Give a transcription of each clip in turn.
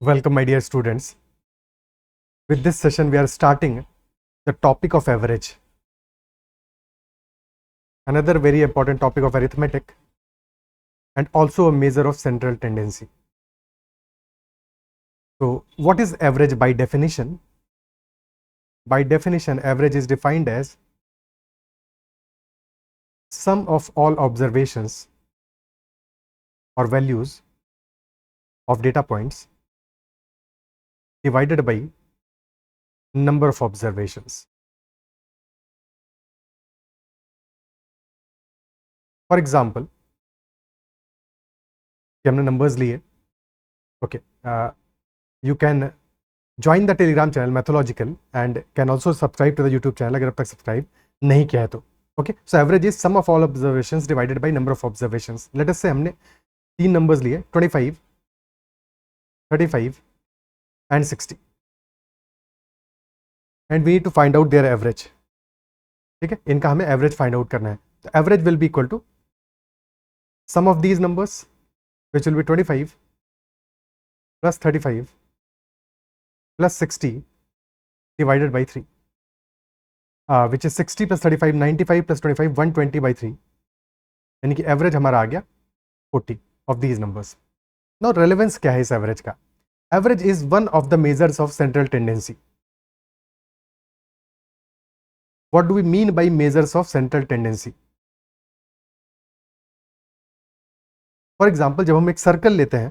Welcome, my dear students. With this session, we are starting the topic of average. Another very important topic of arithmetic and also a measure of central tendency. So, what is average by definition? By definition, average is defined as sum of all observations or values of data points divided by number of observations. For example, हमने numbers लिए, okay, you can join the Telegram channel Mathological and can also subscribe to the YouTube channel अगर अब तक subscribe नहीं किया है तो. Okay, so average is sum of all observations divided by number of observations. Let us say हमने तीन numbers लिए 25, 35 and 60 and we need to find out their average. ठीक है, इनका हमें average find out करना है. तो average will be equal to sum of these numbers which will be 25 plus 35 plus 60 divided by 3, which is 60 plus 35, 95 plus 25, 120 by 3. यानी कि average हमारा आ गया 40 of these numbers. Now relevance क्या है इस एवरेज का? Average is one of the measures of central tendency. What do we mean by measures of central tendency? For example, जब हम एक सर्कल लेते हैं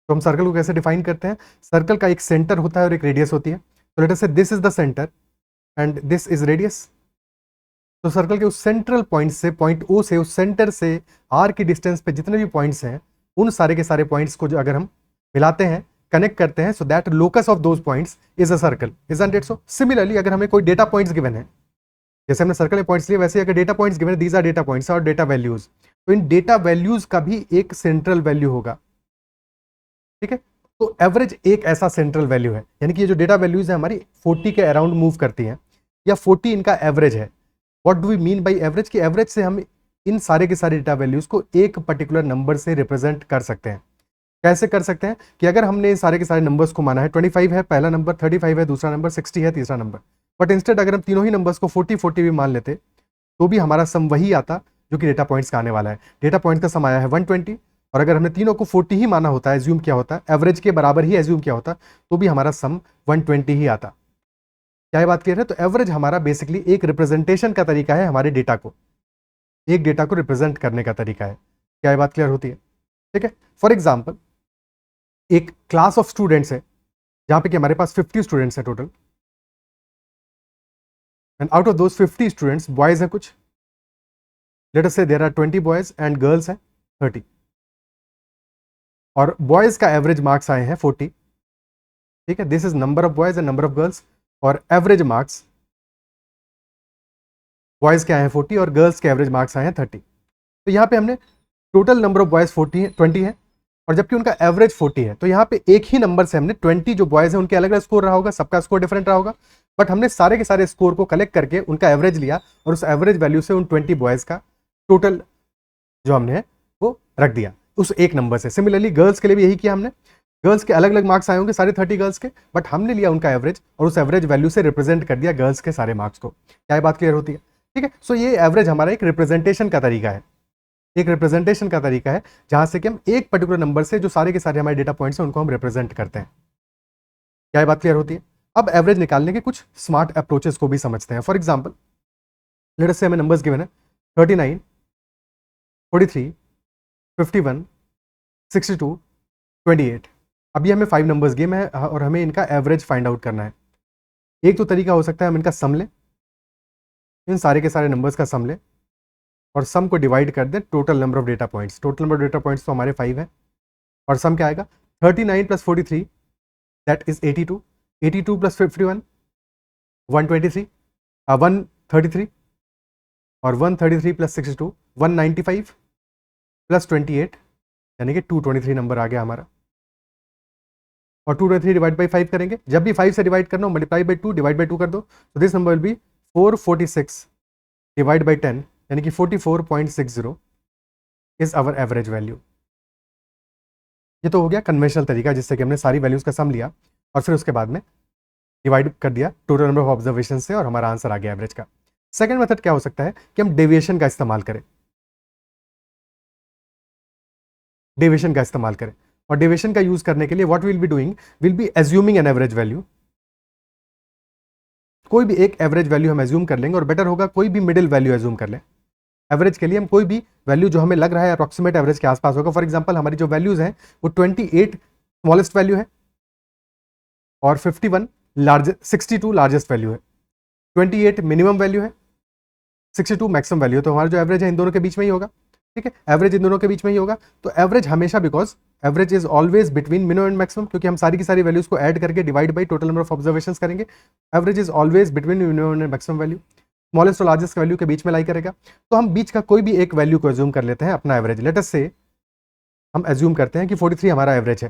तो हम सर्कल को कैसे डिफाइन करते हैं? सर्कल का एक सेंटर होता है और एक रेडियस होती है. तो लेट अस से this is the centre and this is radius. तो सर्कल के उस सेंट्रल पॉइंट से, पॉइंट ओ से, उस सेंटर से आर की डिस्टेंस पे जितने भी पॉइंट्स हैं उन सारे के सारे पॉइंट्स को अगर हम मिलाते हैं, कनेक्ट करते हैं, so that locus of those points is a circle. Isn't it so? Similarly अगर हमें कोई डेटा पॉइंट्स गिवन है, जैसे हमने सर्कल में पॉइंट्स लिए, वैसे अगर डेटा पॉइंट्स गिवन है, दीज आर डेटा पॉइंट्स और डेटा वैल्यूज, तो इन डेटा वैल्यूज का भी एक सेंट्रल वैल्यू होगा. ठीक है, तो एवरेज एक ऐसा सेंट्रल वैल्यू है. यानी कि ये जो डेटा वैल्यूज है हमारी 40 के अराउंड मूव करती हैं, या 40 इनका एवरेज है. What do we mean by average? कि एवरेज से हम इन सारे के सारे डेटा वैल्यूज को एक पर्टिकुलर नंबर से रिप्रेजेंट कर सकते हैं. कैसे कर सकते हैं? कि अगर हमने सारे के सारे नंबर्स को माना है, 25 है पहला नंबर, 35 है दूसरा नंबर, 60 है तीसरा नंबर, बट इंस्टेड अगर हम तीनों ही नंबर्स को 40-40 भी मान लेते तो भी हमारा सम वही आता जो कि डेटा पॉइंट्स का आने वाला है. डेटा पॉइंट का सम आया है 120, और अगर हमने तीनों को 40 ही माना होता है, एज्यूम किया होता है, एवरेज के बराबर ही एज्यूम किया होता, तो भी हमारा सम 120 ही आता. क्या ये बात क्लियर है? तो एवरेज हमारा बेसिकली एक रिप्रेजेंटेशन का तरीका है, हमारे डेटा को, एक डेटा को रिप्रेजेंट करने का तरीका है. क्या ये बात क्लियर होती है? ठीक है. फॉर एग्जाम्पल, एक क्लास ऑफ स्टूडेंट्स है जहां पे कि हमारे पास 50 स्टूडेंट्स है total, and out of those 50 students boys है कुछ. Let us say there are 20 boys and girls हैं 30, और बॉयज का एवरेज मार्क्स आए हैं 40. ठीक है, this is number of boys and number of girls, और एवरेज मार्क्स बॉयज के आए हैं 40 और गर्ल्स के एवरेज मार्क्स आए हैं 30. तो यहाँ पे हमने टोटल नंबर ऑफ बॉयज 20 है और जबकि उनका एवरेज 40 है. तो यहाँ पे एक ही नंबर से हमने 20 जो बॉयज हैं उनके अलग अलग स्कोर रहा होगा, सबका स्कोर डिफरेंट रहा होगा, बट हमने सारे के सारे स्कोर को कलेक्ट करके उनका एवरेज लिया और उस एवरेज वैल्यू से उन 20 बॉयज का टोटल जो हमने वो रख दिया उस एक नंबर से. सिमिलरली गर्ल्स के लिए भी यही किया हमने. गर्ल्स के अलग अलग मार्क्स आए होंगे सारे 30 गर्ल्स के, बट हमने लिया उनका एवरेज और उस एवरेज वैल्यू से रिप्रेजेंट कर दिया गर्ल्स के सारे मार्क्स को. क्या ये बात क्लियर होती है? ठीक है. सो ये एवरेज हमारा एक रिप्रेजेंटेशन का तरीका है, एक रिप्रेजेंटेशन का तरीका है जहां से कि हम एक पर्टिकुलर नंबर से जो सारे के सारे हमारे डेटा पॉइंट्स हैं उनको हम रिप्रेजेंट करते हैं. क्या ये बात क्लियर होती है? अब एवरेज निकालने के कुछ स्मार्ट अप्रोचेस को भी समझते हैं. फॉर एग्जाम्पल, लेट अस से हमें नंबर्स गिवन है 39, 43, 51, 62, 28. अभी हमें 5 नंबर्स गिवन है और हमें इनका एवरेज फाइंड आउट करना है. एक तो तरीका हो सकता है हम इनका सम लें, इन सारे के सारे नंबर्स का सम लें और सम को डिवाइड कर दें total number of data points. Total number of data points तो हमारे 5 हैं और सम क्या आएगा? 39 प्लस 43 दैट इज 82, 82 प्लस 51 123, 133, और 133 प्लस 62 195 प्लस 28 यानी कि 223 नंबर आ गया हमारा. और 223 डिवाइड बाई 5 करेंगे, जब भी 5 से डिवाइड करना हो मल्टीप्लाई बाई 2 डिवाइड बाई 2 कर दो, तो this number will be 446 divide by 10 यानी कि 44.60 इज आवर एवरेज वैल्यू. ये तो हो गया कन्वेंशनल तरीका, जिससे कि हमने सारी वैल्यूज का सम लिया और फिर उसके बाद में डिवाइड कर दिया टोटल नंबर ऑफ ऑब्जर्वेशन से और हमारा आंसर आ गया एवरेज का। सेकंड मेथड क्या हो सकता है कि हम डेविएशन का इस्तेमाल करें, डेविएशन का इस्तेमाल करें। और डेविएशन का यूज करने के लिए what will be doing, will be assuming an average value. कोई भी एक एवरेज वैल्यू हम एज्यूम कर लेंगे, और बेटर होगा कोई भी मिडिल वैल्यू एज्यूम कर लें। एवरेज के लिए हम कोई भी वैल्यू जो हमें लग रहा है अप्रोक्सीमेट एवरेज के आसपास होगा। फॉर एग्जांपल हमारी जो वैल्यूज हैं वो 28 स्मॉलेस्ट वैल्यू है और 51 62 लार्जेस्ट वैल्यू है। 28 मिनिमम वैल्यू है, 62 मैक्सिमम वैल्यू है। तो हमारा जो एवरेज है इन दोनों के बीच में ही होगा। ठीक है, एवरेज इन दोनों के बीच में ही होगा। तो एवरेज हमेशा, because average is always between minimum and maximum, क्योंकि हम सारी की सारी वैल्यूज को ऐड करके divide by total number of observations करेंगे। Average is always between minimum and maximum value, smallest और लार्जेस्ट वैल्यू के बीच में लाई करेगा। तो हम बीच का कोई भी एक वैल्यू को एज्यूम कर लेते हैं अपना एवरेज। लेट अस से हम एज्यूम करते हैं कि 43 हमारा एवरेज है।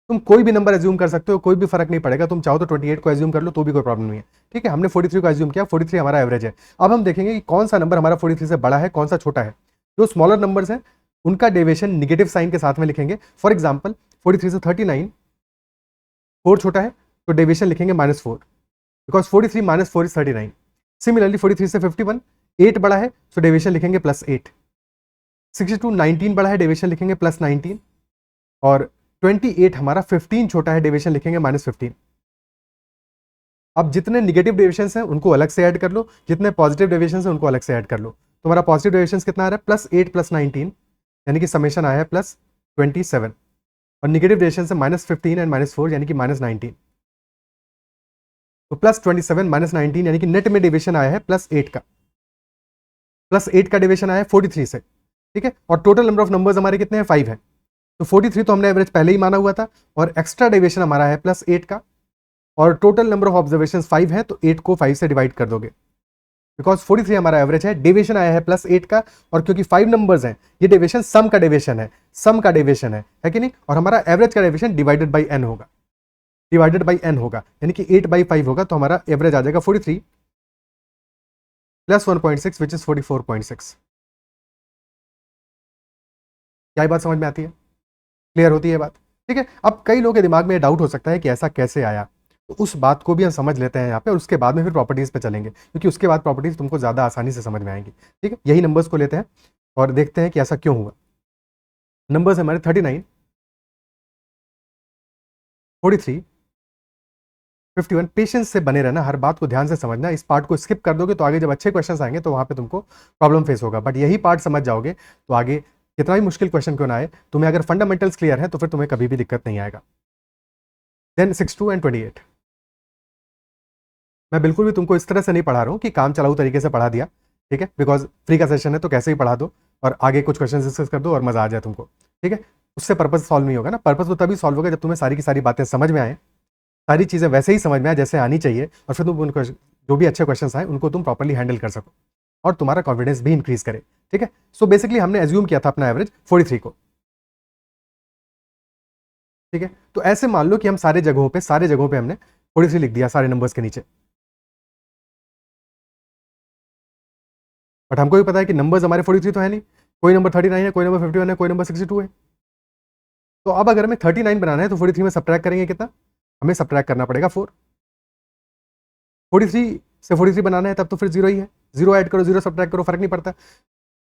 तुम कोई भी नंबर एज्यूम कर सकते हो, कोई भी फर्क नहीं पड़ेगा। तुम चाहो तो 28 को एज्यूम कर लो तो भी कोई प्रॉब्लम नहीं है। ठीक है, हमने 43 को एज्यूम किया, 43 हमारा एवरेज है। अब हम देखेंगे कि कौन सा नंबर हमारा 43 से बड़ा है, कौन सा छोटा है। जो स्मॉलर नंबर्स हैं उनका डेविएशन निगेटिव साइन के साथ में लिखेंगे। फॉर एग्जाम्पल 43 से 39 4 छोटा है तो डेविएशन लिखेंगे -4, बिकॉज 43 - 4 इज 39। सिमिलरली 43 से 51 8 बड़ा है तो डेविएशन लिखेंगे +8। 62 19 बड़ा है, डेविएशन लिखेंगे +19। और 28 हमारा 15 छोटा है, डेविएशन लिखेंगे -15। अब जितने निगेटिव डेविएशन हैं उनको अलग से ऐड कर लो, जितने पॉजिटिव डेविएशन हैं उनको अलग से ऐड कर लो। तो हमारा पॉजिटिव डेविएशन कितना आ रहा है, +8 + 19, यानी कि समेशन आया है +27। और निगेटिव डेविएशन से -15 एंड -4 यानी कि -19। तो +27 - 19 यानी कि नेट में डेविएशन आया है +8 का। +8 का डेविएशन आया है 43 से। ठीक है, और टोटल नंबर ऑफ नंबर्स हमारे कितने हैं, 5 है। तो 43 तो हमने एवरेज पहले ही माना हुआ था, और एक्स्ट्रा डेविएशन हमारा है +8 का, और टोटल नंबर ऑफ ऑब्जर्वेशन 5 है। तो 8 को 5 से डिवाइड कर दोगे, बिकॉज 43 हमारा एवरेज है, डेविएशन आया है +8 का। और क्योंकि 5 नंबर्स हैं, ये डेविएशन सम का डेविएशन है, सम का डेविएशन है कि नहीं। और हमारा एवरेज का डेविएशन डिवाइडेड बाई n होगा, डिवाइडेड बाई n होगा, यानी कि 8/5 होगा। तो हमारा एवरेज आ जाएगा 43 + 1.6 विच इज 44.6। क्या ये बात समझ में आती है, क्लियर होती है बात? ठीक है, अब कई लोगों के दिमाग में डाउट हो सकता है कि ऐसा कैसे आया, तो उस बात को भी हम समझ लेते हैं यहाँ पे, और उसके बाद में फिर प्रॉपर्टीज पे चलेंगे, क्योंकि उसके बाद प्रॉपर्टीज तुमको ज़्यादा आसानी से समझ में आएंगी। ठीक है, यही नंबर्स को लेते हैं और देखते हैं कि ऐसा क्यों हुआ। नंबर्स हमारे 39, 43, 51। पेशेंस से बने रहना, हर बात को ध्यान से समझना। इस पार्ट को स्किप कर दोगे तो आगे जब अच्छे क्वेश्चंस आएंगे तो वहाँ पे तुमको प्रॉब्लम फेस होगा, बट यही पार्ट समझ जाओगे तो आगे कितना भी मुश्किल क्वेश्चन क्यों ना आए, तुम्हें अगर फंडामेंटल्स क्लियर है तो फिर तुम्हें कभी भी दिक्कत नहीं आएगा। Then 62 and 28। मैं बिल्कुल भी तुमको इस तरह से नहीं पढ़ा रहा हूँ कि काम चलाऊ तरीके से पढ़ा दिया। ठीक है, बिकॉज फ्री का सेशन है तो कैसे ही पढ़ा दो और आगे कुछ क्वेश्चन डिस्कस कर दो और मजा आ जाए तुमको। ठीक है, उससे पर्पज सॉल्व नहीं होगा ना। पर्पज तो तभी सॉल्व होगा जब तुम्हें सारी की सारी बातें समझ में आए, सारी चीज़ें वैसे ही समझ में आए जैसे आनी चाहिए, और फिर तुम उनको जो भी अच्छे क्वेश्चन आए उनको तुम प्रॉपरली हैंडल कर सको और तुम्हारा कॉन्फिडेंस भी इंक्रीज करे। ठीक है, सो बेसिकली हमने एज्यूम किया था अपना एवरेज 43 को। ठीक है, तो ऐसे मान लो कि हम सारे जगहों पे हमने 43 लिख दिया सारे नंबर्स के नीचे, बट हमको भी पता है कि नंबर्स हमारे 43 तो है नहीं, कोई नंबर 39 है, कोई नंबर 51 है, कोई नंबर 62 है। तो अब अगर हमें 39 बनाना है तो 43 में सब्ट्रैक्ट करेंगे कितना, हमें सब्ट्रैक्ट करना पड़ेगा 4। 43 से 43 बनाना है तब तो फिर 0 ही है, 0 ऐड करो, 0 सब्ट्रैक्ट करो, फर्क नहीं पड़ता।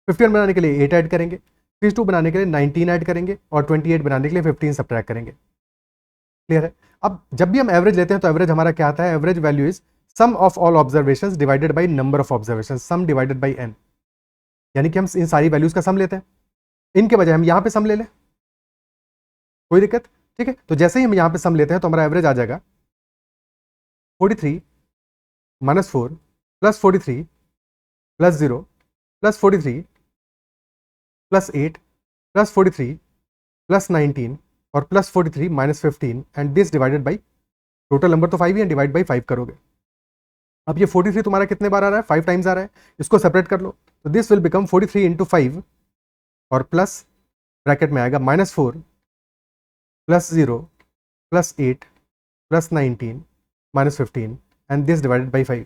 51 बनाने के लिए 8 ऐड करेंगे, 62 बनाने के लिए 19 ऐड करेंगे, और 28 बनाने के लिए 15 सब्ट्रैक्ट करेंगे। क्लियर है? अब जब भी हम एवरेज लेते हैं तो एवरेज हमारा क्या आता है, average value is sum of all observations divided by number of observations, sum divided by n। यानी कि हम इन सारी वैल्यूज का सम लेते हैं, इनके बजाय हम यहां पे सम ले लें, कोई दिक्कत? ठीक है, तो जैसे ही हम यहां पे सम लेते हैं तो हमारा एवरेज आ जाएगा 43 - 4 + 43 + 0 + 43 + 8 + 43 + 19 और +43 - 15 and this divided by total number तो 5 ही है, डिवाइड बाई 5 करोगे। अब ये 43 तुम्हारा कितने बार आ रहा है, 5 टाइम्स आ रहा है, इसको सेपरेट कर लो। तो दिस विल बिकम 43 × 5 और प्लस ब्रैकेट में आएगा -4 + 0 + 8 + 19 - 15 एंड दिस डिवाइडेड बाई 5।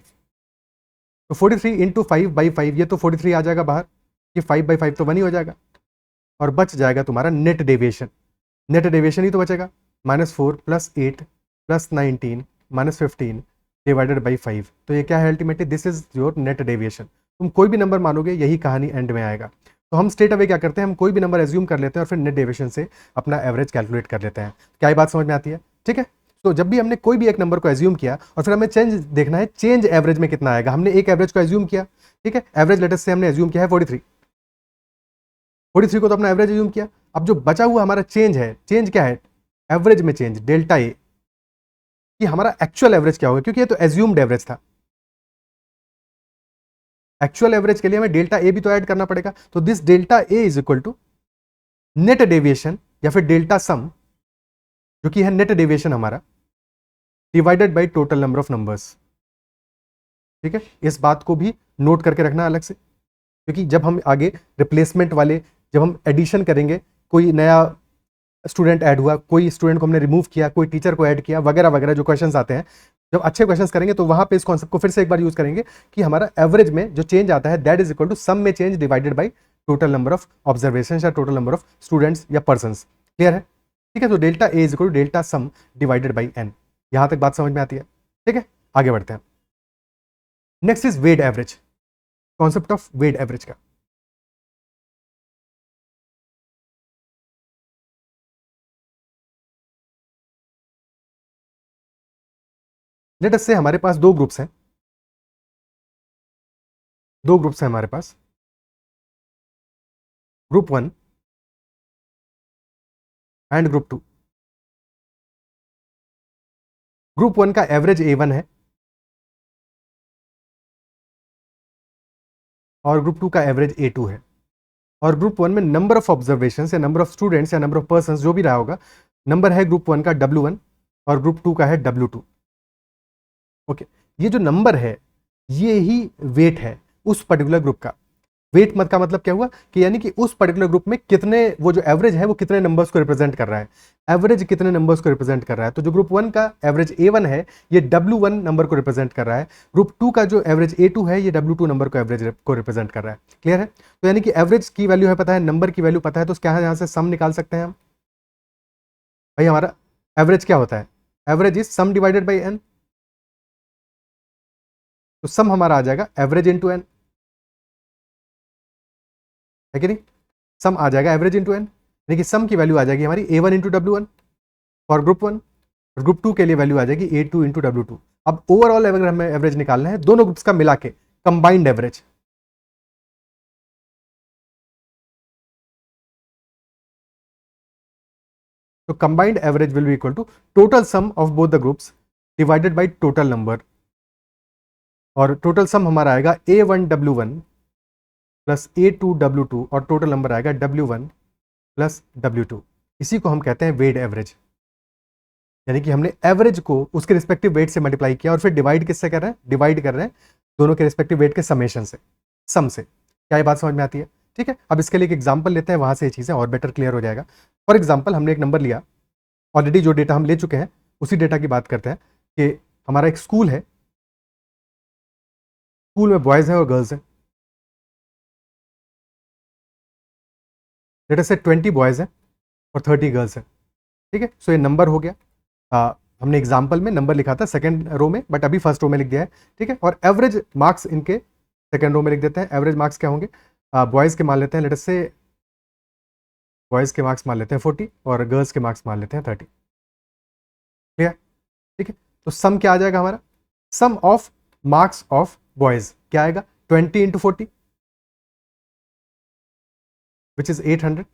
तो 43 × 5/5, ये तो 43 आ जाएगा बाहर, ये 5/5 तो 1 ही हो जाएगा, और बच जाएगा तुम्हारा नेट डेविएशन। नेट डेविएशन ही तो बचेगा, -4 + 8 + 19 -15 डिवाइडेड बाई 5। तो ये क्या है ultimately, this is your net deviation. तुम कोई भी नंबर मानोगे यही कहानी एंड में आएगा। तो हम स्ट्रेट अवे क्या करते हैं, हम कोई भी नंबर एज्यूम कर लेते हैं और फिर नेट डेविएशन से अपना एवरेज कैलकुलेट कर लेते हैं। क्या ये बात समझ में आती है? ठीक है। तो जब भी हमने कोई भी एक नंबर को एज्यूम किया और फिर हमें चेंज देखना है, चेंज एवरेज में कितना आएगा। हमने एक एवरेज को एज्यूम किया, ठीक है, एवरेज लेटेस्ट से हमने एज्यूम किया है 43 को तो अपना एवरेज एज्यूम किया। अब जो बचा हुआ हमारा चेंज है, चेंज क्या है, एवरेज में चेंज डेल्टा ए, कि हमारा एक्चुअल एवरेज क्या होगा, क्योंकि ये तो एज्यूम्ड एवरेज था। एक्चुअल एवरेज के लिए हमें डेल्टा ए भी तो ऐड करना पड़ेगा। तो this delta A is equal to net deviation या फिर डेल्टा सम, जो कि है नेट डेविएशन हमारा, divided by total number of numbers. ठीक है, इस बात को भी नोट करके रखना अलग से, क्योंकि जब हम आगे रिप्लेसमेंट वाले, जब हम एडिशन करेंगे, कोई नया स्टूडेंट ऐड हुआ, कोई स्टूडेंट को हमने रिमूव किया, कोई टीचर को ऐड किया, वगैरह वगैरह जो क्वेश्चंस आते हैं, जब अच्छे क्वेश्चंस करेंगे तो वहां पे इस कॉन्सेप्ट को फिर से एक बार यूज करेंगे कि हमारा एवरेज में जो चेंज आता है that is equal to sum में change divided by total number of observation या टोटल नंबर ऑफ स्टूडेंट्स या पर्संस। क्लियर है? ठीक है, तो delta A is equal to delta sum divided by N. यहां तक बात समझ में आती है? ठीक है, आगे बढ़ते हैं। Next is weight average, concept of weight average का। लेट अस से हमारे पास दो ग्रुप्स हैं, दो ग्रुप्स हैं हमारे पास, ग्रुप 1 एंड ग्रुप 2। ग्रुप 1 का एवरेज A1 है और ग्रुप 2 का एवरेज A2 है। और ग्रुप 1 में नंबर ऑफ ऑब्जर्वेशन या नंबर ऑफ स्टूडेंट्स या नंबर ऑफ पर्सन जो भी रहा होगा, नंबर है ग्रुप 1 का W1 और ग्रुप 2 का है W2। ओके, ये जो नंबर है ये ही वेट है उस पर्टिकुलर ग्रुप का। वेट मत का मतलब क्या हुआ कि यानी कि उस पर्टिकुलर ग्रुप में कितने, वो जो एवरेज है वो कितने नंबर्स को रिप्रेजेंट कर रहा है, एवरेज कितने नंबर्स को रिप्रेजेंट कर रहा है। तो जो ग्रुप 1 का एवरेज A1 है ये W1 नंबर को रिप्रेजेंट कर रहा है, ग्रुप 2 का जो एवरेज A2 है ये W2 नंबर को एवरेज को रिप्रेजेंट कर रहा है। क्लियर है? तो यानी कि एवरेज की वैल्यू है पता है, नंबर की वैल्यू पता है, तो क्या है, यहां से सम निकाल सकते हैं हम। भाई हमारा एवरेज क्या होता है, average is sum divided by N. तो सम हमारा आ जाएगा एवरेज इंटू एन, है कि नहीं? सम आ जाएगा एवरेज इंटू एन, यानी कि सम की वैल्यू आ जाएगी हमारी A1 into W1 for group 1, और ग्रुप 2 के लिए वैल्यू आ जाएगी A2 इंटू W2। अब ओवरऑल अगर हमें एवरेज निकालना है दोनों ग्रुप्स का मिला के, कंबाइंड एवरेज, तो combined average will be equal to total sum of both the groups divided by total number, और टोटल सम हमारा आएगा A1W1 प्लस A2W2 और टोटल नंबर आएगा W1 प्लस W2। इसी को हम कहते हैं वेट एवरेज, यानी कि हमने एवरेज को उसके रिस्पेक्टिव वेट से मल्टीप्लाई किया और फिर डिवाइड किससे कर रहे हैं, डिवाइड कर रहे हैं दोनों के रिस्पेक्टिव वेट के समेशन से, सम से। क्या ये बात समझ में आती है? ठीक है, अब इसके लिए एक एग्जांपल लेते हैं, वहां से ये चीजें और बेटर क्लियर हो जाएगा। फॉर एग्जांपल हमने एक नंबर लिया, ऑलरेडी जो डेटा हम ले चुके हैं उसी डेटा की बात करते हैं कि हमारा एक स्कूल है, स्कूल में बॉयज हैं और गर्ल्स हैं। डेटा से 20 बॉयज हैं और 30 गर्ल्स हैं। ठीक है, सो ये नंबर हो गया। हमने एग्जाम्पल में नंबर लिखा था सेकंड रो में, बट अभी फर्स्ट रो में लिख दिया है। ठीक है, और एवरेज मार्क्स इनके सेकंड रो में लिख देते हैं। एवरेज मार्क्स क्या होंगे, बॉयज़ के मान लेते हैं, लेट अस से बॉयज़ के मार्क्स मान लेते हैं 40 और गर्ल्स के मार्क्स मान लेते हैं 30। क्लियर? ठीक है, तो सम क्या आ जाएगा हमारा, सम ऑफ मार्क्स ऑफ बॉयज़ क्या आएगा, 20 इंटू 40 विच इज़ 800,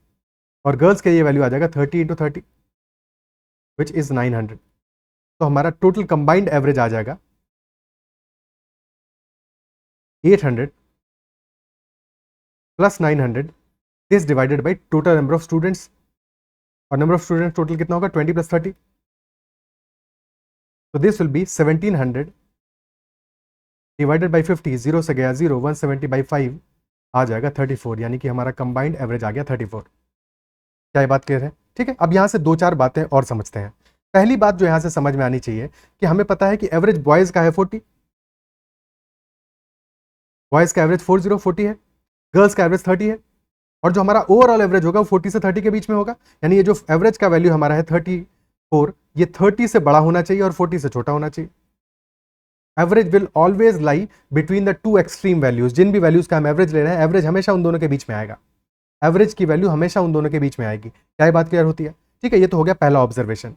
और गर्ल्स के ये वैल्यू आ जाएगा 30 इंटू 30 विच इज़ 900। तो हमारा टोटल कंबाइंड एवरेज आ जाएगा 800 plus 900 this divided by total number of students, और नंबर ऑफ स्टूडेंट्स टोटल कितना होगा, 20 प्लस 30, तो this will B 1700 divided by 50, 0 से गया 0, 170 बाई 5 आ जाएगा 34, यानी कि हमारा कंबाइंड एवरेज आ गया 34। क्या ये बात क्लियर है? ठीक है, अब यहाँ से दो चार बातें और समझते हैं। पहली बात जो यहाँ से समझ में आनी चाहिए कि हमें पता है कि एवरेज बॉयज़ का है 40, बॉयज़ का एवरेज 40 है, गर्ल्स का एवरेज 30 है। और जो हमारा ओवरऑल एवरेज होगा वो 40 से 30 के बीच में होगा। यानी ये जो एवरेज का वैल्यू हमारा है 34, ये 30 से बड़ा होना चाहिए और 40 से छोटा होना चाहिए। Average will always lie between the two extreme values. जिन भी वैल्यूज का हम एवरेज ले रहे हैं, एवरेज हमेशा उन दोनों के बीच में आएगा। एवरेज की वैल्यू हमेशा उन दोनों के बीच में आएगी। क्या ये बात क्लियर होती है? ठीक है, ये तो हो गया पहला ऑब्जर्वेशन,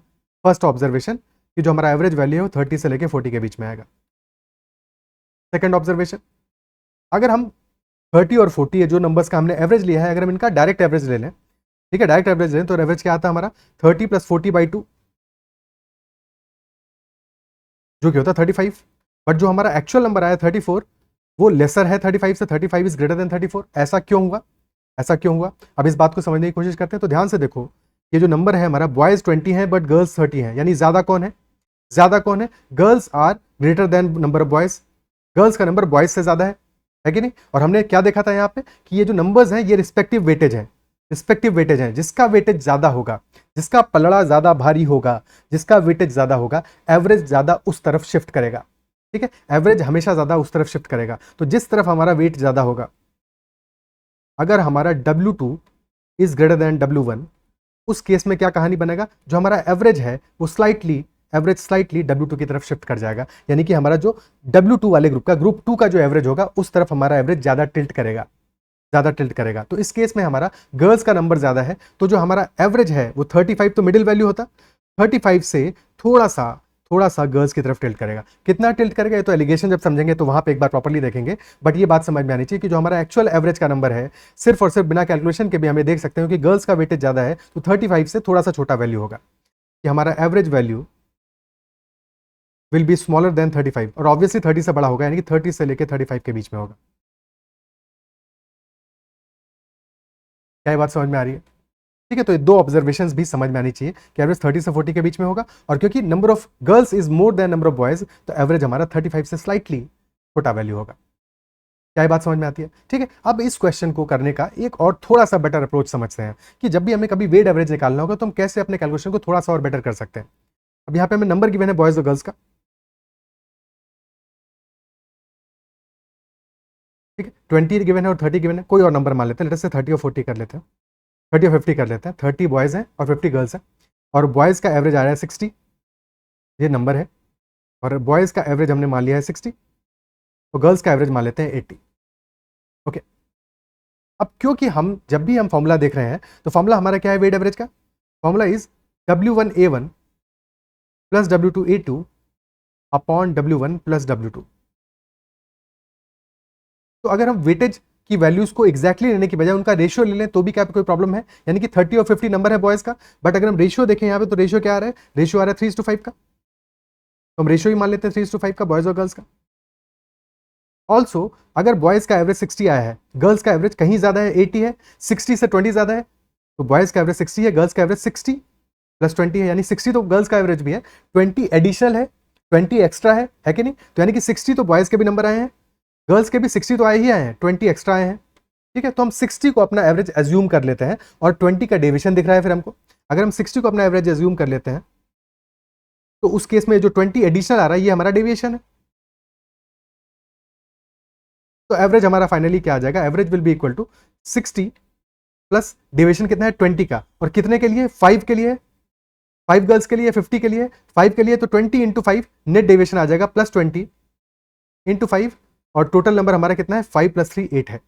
फर्स्ट ऑब्जर्वेशन, कि जो हमारा एवरेज वैल्यू है वो 30 से लेकर 40 के बीच में आएगा। सेकंड ऑब्जर्वेशन, अगर हम 30 और 40 जो नंबर्स का हमने एवरेज लिया है, अगर हम इनका डायरेक्ट एवरेज ले लें, ठीक है, डायरेक्ट एवरेज लें, तो एवरेज क्या आता है हमारा 30 + 40/2, जो कि होता है 35। बट जो हमारा एक्चुअल नंबर आया 34, वो लेसर है 35 से, 35 इज ग्रेटर देन 34। ऐसा क्यों हुआ? ऐसा क्यों हुआ? अब इस बात को समझने की कोशिश करते हैं। तो ध्यान से देखो, ये जो नंबर है हमारा, बॉयज 20 है बट गर्ल्स 30 है। यानी ज्यादा कौन है? ज्यादा कौन है? Girls are greater than number of boys. Girls का नंबर बॉयज से ज्यादा है कि नहीं? और हमने क्या देखा था यहाँ पे कि ये जो नंबर्स हैं ये रिस्पेक्टिव वेटेज है, रिस्पेक्टिव वेटेज है। जिसका वेटेज ज्यादा होगा, जिसका पलड़ा ज्यादा भारी होगा, जिसका वेटेज ज्यादा होगा, एवरेज ज्यादा उस तरफ शिफ्ट करेगा। ठीक है, एवरेज हमेशा ज्यादा उस तरफ शिफ्ट करेगा। तो जिस तरफ हमारा वेट ज्यादा होगा, अगर हमारा W2 is greater than W1, उस केस में क्या कहानी बनेगा? जो हमारा एवरेज है वो एवरेज स्लाइटली W2 की तरफ शिफ्ट कर जाएगा। यानी कि हमारा जो W2 वाले ग्रुप का, ग्रुप 2 का जो एवरेज होगा, उस तरफ हमारा एवरेज ज्यादा टिल्ट करेगा, ज्यादा टिल्ट करेगा। तो इस केस में हमारा गर्ल्स का नंबर ज्यादा है, तो जो हमारा एवरेज है वो 35 तो मिडिल वैल्यू होता, 35 से थोड़ा सा गर्ल्स की तरफ टिल्ट करेगा। कितना टिल्ट करेगा ये तो एलिगेशन जब समझेंगे तो वहां पे एक बार प्रॉपर्ली देखेंगे। बट ये बात समझ में आनी चाहिए कि जो हमारा एक्चुअल एवरेज का नंबर है, सिर्फ और सिर्फ बिना कैलकुलेशन के भी हमें देख सकते हैं कि गर्ल्स का वेटेज ज्यादा है, तो 35 से थोड़ा सा छोटा वैल्यू होगा, कि हमारा average value will be smaller than 35, और ऑब्वियसली 30 से बड़ा होगा, यानी कि 30 से लेकर 35 के बीच में होगा। क्या ये बात समझ में आ रही है? ठीक है, तो ये दो ऑब्जर्वेशंस भी समझ में आनी चाहिए कि एवरेज 30 से 40 के बीच में होगा, और क्योंकि number of girls is more than number of boys, तो एवरेज हमारा 35 से स्लाइटली छोटा वैल्यू होगा। क्या ये बात समझ में आती है? ठीक है, अब इस क्वेश्चन को करने का एक और थोड़ा सा बेटर अप्रोच समझते हैं कि जब भी हमें कभी वेट एवरेज निकालना होगा तो हम कैसे अपने कैलकुलेशन को थोड़ा सा और बेटर कर सकते हैं। अब यहाँ पे हमें नंबर गिवन है बॉयज और गर्ल्स का, ठीक है, 20 गिवन है और 30 गिवन है। कोई और नंबर मान लेते हैं, लेट अस से 30 और 40 कर लेते हैं, 30 और 50 कर लेते हैं। 30 बॉयज हैं और 50 गर्ल्स हैं, और बॉयज का एवरेज आ रहा है 60, ये नंबर है, और बॉयज का एवरेज हमने मान लिया है 60, और गर्ल्स का एवरेज मान लेते हैं 80। ओके, अब क्योंकि हम जब भी हम फॉर्मूला देख रहे हैं तो फॉर्मूला हमारा क्या है वेट एवरेज का? Formula is W1A1 plus W2A2 upon W1 plus W2। तो अगर हम वेटेज की वैल्यूज को एग्जैक्टली लेने की बजाय उनका रेशियो ले लें तो भी क्या कोई प्रॉब्लम है? यानी कि 30 और 50 नंबर है बॉयज का, बट अगर हम रेशियो देखें यहाँ पे तो रेशियो क्या आ रहा है? रेशियो आ रहा है 3:5 का, तो हम रेशियो ही मान लेते हैं 3:5 का बॉयज और गर्ल्स का। ऑल्सो अगर बॉयज का एवरेज 60 आया है, गर्ल्स का एवरेज कहीं ज्यादा है, 80 है, 60 से 20 ज्यादा है, तो बॉयज का एवरेज 60 है, गर्ल्स का एवरेज 60 + 20 है, यानी 60 तो गर्ल्स का एवरेज भी है, 20 एडिशनल है, 20 एक्स्ट्रा है कि नहीं? तो यानी कि 60 तो बॉयज के भी नंबर आए हैं, गर्ल्स के भी 60 तो आए ही आए हैं, 20 एक्स्ट्रा आए हैं। ठीक है, तो हम 60 को अपना एवरेज एज्यूम कर लेते हैं, और 20 का डेविएशन दिख रहा है फिर हमको। अगर हम 60 को अपना एवरेज एज्यूम कर लेते हैं तो उस केस में जो 20 एडिशनल आ रहा है ये हमारा डेविएशन है। तो एवरेज हमारा फाइनली क्या आ जाएगा? Average will be equal to 60 plus deviation कितना है? 20 का, और कितने के लिए? 5 के लिए, 5 गर्ल्स के लिए, 50 के लिए, 5 के लिए, तो 20 × 5 नेट डेविएशन आ जाएगा +20 × 5, और टोटल नंबर हमारा कितना है? 5 + 3 8 है।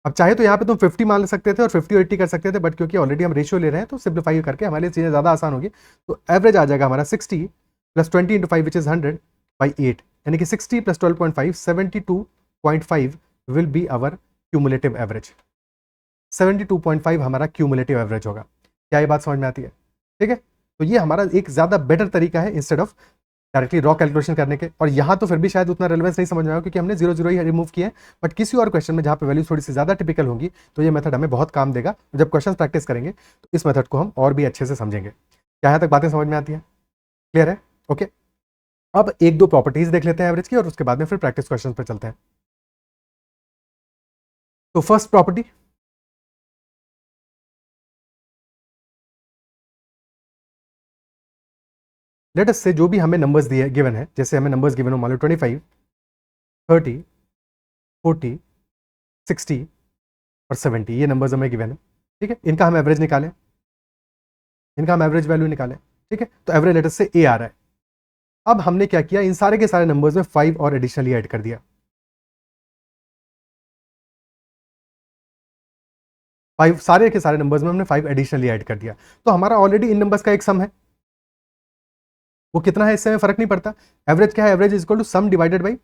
अब चाहे तो यहाँ पे तुम 50 मान सकते थे और 50 और 80 कर सकते थे, बट क्योंकि ऑलरेडी हम रेशियो ले रहे हैं तो सिंप्लीफाई करके हमारे लिए चीज़ें ज़्यादा आसान होगी। तो एवरेज आ जाएगा हमारा 60 + 20 × 5 विच इज 100/8, यानी कि 60 + 12.5 72.5 will be our cumulative average. 72.5 हमारा क्यूमुलेटिव एवरेज होगा। क्या ये बात समझ में आती है? ठीक है, तो ये हमारा एक ज़्यादा बेटर तरीका है instead of directly raw calculation करने के। और यहाँ तो फिर भी शायद उतना रेलेवेंस नहीं समझ में आया क्योंकि हमने 0 0 ही रिमूव किए, बट किसी और क्वेश्चन में जहाँ पे वैल्यू थोड़ी सी ज़्यादा टिपिकल होंगी तो ये मेथड हमें बहुत काम देगा। जब क्वेश्चन प्रैक्टिस करेंगे तो इस मेथड को हम और भी अच्छे से समझेंगे। क्या यहाँ तक बातें समझ में आती है? क्लियर है? ओके, अब एक दो प्रॉपर्टीज देख लेते हैं एवरेज की, और उसके बाद में फिर प्रैक्टिस क्वेश्चन पर चलते हैं। तो फर्स्ट प्रॉपर्टी, लेट अस से जो भी हमें नंबर्स दिए गिवन है, जैसे हमें नंबर्स गिवन हो मान लो 25 30 40 60 और 70, ये नंबर्स हमें गिवन है। ठीक है, इनका हम एवरेज निकालें, इनका हम एवरेज वैल्यू निकालें। ठीक है, तो एवरेज लेटर से ए आ रहा है। अब हमने क्या किया, इन सारे के सारे नंबर्स में 5 और एडिशनली ऐड कर दिया। 5 सारे के सारे नंबर्स में हमने 5 एडिशनली ऐड कर दिया। तो हमारा ऑलरेडी इन नंबर्स का एक सम है, वो कितना है इससे हमें फर्क नहीं पड़ता। एवरेज क्या है, average is equal to sum divided by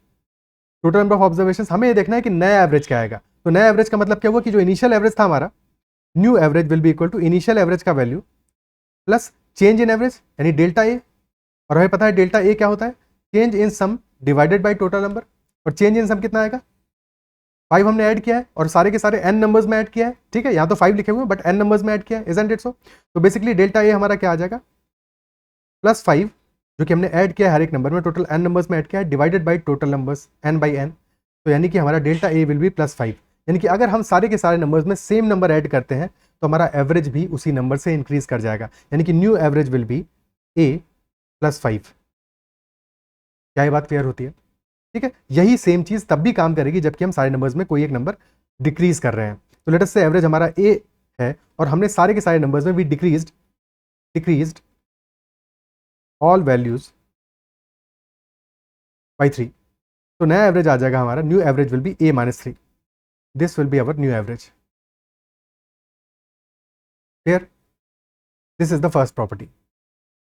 total number of observations. हमें ये देखना है कि नया एवरेज क्या आएगा। तो नया एवरेज का मतलब क्या हुआ कि जो इनिशियल एवरेज था हमारा, new average will be equal to initial average का value plus change in average यानी डेल्टा ए। और हमें पता है डेल्टा ए क्या होता है, change in sum divided by total number. और चेंज इन सम कितना आएगा, 5 हमने ऐड किया है और सारे के सारे n नंबर्स में ऐड किया है। ठीक है, यहाँ तो 5 लिखे हुए हैं बट n नंबर्स में ऐड किया है, इजंट इट सो। तो बेसिकली डेल्टा ए हमारा क्या आ जाएगा, प्लस 5 जो कि हमने ऐड किया है हर एक नंबर में, टोटल n नंबर्स में ऐड किया है, divided by total numbers n by n। तो यानी कि हमारा डेल्टा ए विल बी +5। यानी कि अगर हम सारे के सारे नंबर्स में सेम नंबर ऐड करते हैं तो हमारा एवरेज भी उसी नंबर से इंक्रीज कर जाएगा, यानी कि new average will B a +5। क्या ये बात क्लियर होती है? ठीक है, यही सेम चीज तब भी काम करेगी जबकि हम सारे नंबर्स में कोई एक नंबर डिक्रीज कर रहे हैं। तो लेट अस से एवरेज हमारा a है और हमने सारे के सारे नंबर्स में भी डिक्रीज्ड ऑल वैल्यूज बाई 3। तो नया एवरेज आ जाएगा हमारा, new average will B a -3। This will be our new average. Clear? This is the first property.